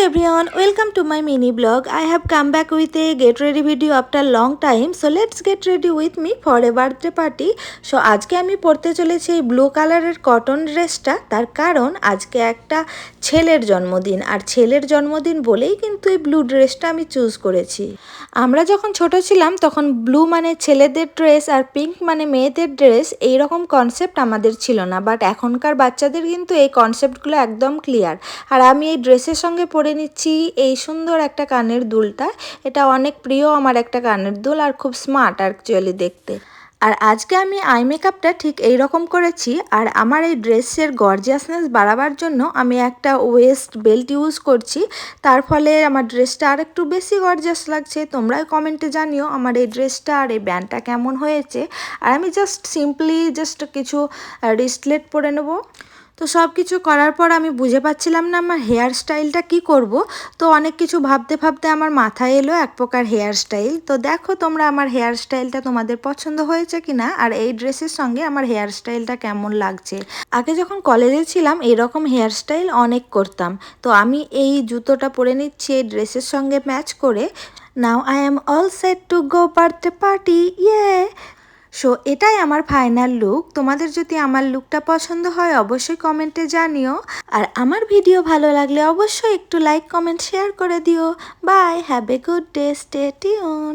everyone, welcome to my mini blog. I have come back with a get ready video after long time. So let's get ready with me for a birthday party. So আজকে আমি পরতে চলেছি এই blue কালারের cotton ড্রেসটা, তার কারণ আজকে একটা ছেলের জন্মদিন, আর ছেলের জন্মদিন বলেই কিন্তু এই ব্লু ড্রেসটা আমি চুজ করেছি। আমরা যখন ছোট ছিলাম তখন ব্লু মানে ছেলেদের ড্রেস আর পিঙ্ক মানে মেয়েদের ড্রেস, এইরকম কনসেপ্ট আমাদের ছিল না, বাট এখনকার বাচ্চাদের কিন্তু এই কনসেপ্টগুলো একদম ক্লিয়ার। আর আমি এই ড্রেসের সঙ্গে পরে নিচ্ছি এই সুন্দর একটা কানের দুলটা। এটা অনেক প্রিয় আমার একটা কানের দুল, আর খুব স্মার্ট অ্যাকচুয়ালি দেখতে। আর আজকে আমি আই মেকআপটা ঠিক এই রকম করেছি, আর আমার এই ড্রেসের গর্জিয়াসনেস বাড়াবার জন্য আমি একটা ওয়েস্ট বেল্ট ইউজ করছি, তার ফলে আমার ড্রেসটা আর একটু বেশি গর্জিয়াস লাগছে। তোমরাই কমেন্টে জানিও আমার এই ড্রেসটা আর এই ব্যান্ডটা কেমন হয়েছে। আর আমি সিম্পলি কিছু রিস্টলেট পরে নেবো। তো সব কিছু করার পর আমি বুঝে পাচ্ছিলাম না আমার হেয়ার স্টাইলটা কি করব। তো অনেক কিছু ভাবতে ভাবতে আমার মাথায় এলো এক প্রকার হেয়ার স্টাইল। তো দেখো তোমরা আমার হেয়ার স্টাইলটা তোমাদের পছন্দ হয়েছে কিনা, আর এই ড্রেসের সঙ্গে আমার হেয়ার স্টাইলটা কেমন লাগছে। আগে যখন কলেজে ছিলাম এরকম হেয়ার স্টাইল অনেক করতাম। তো আমি এই জুতোটা পরে নিচ্ছি এই ড্রেসের সঙ্গে ম্যাচ করে। Now I am all set to go birthday party, ইয়ে। সো এটাই আমার ফাইনাল লুক। তোমাদের যদি আমার লুকটা পছন্দ হয় অবশ্যই কমেন্টে জানিও, আর আমার ভিডিও ভালো লাগলে অবশ্যই একটু লাইক কমেন্ট শেয়ার করে দিও। Bye, have a good day, stay tune.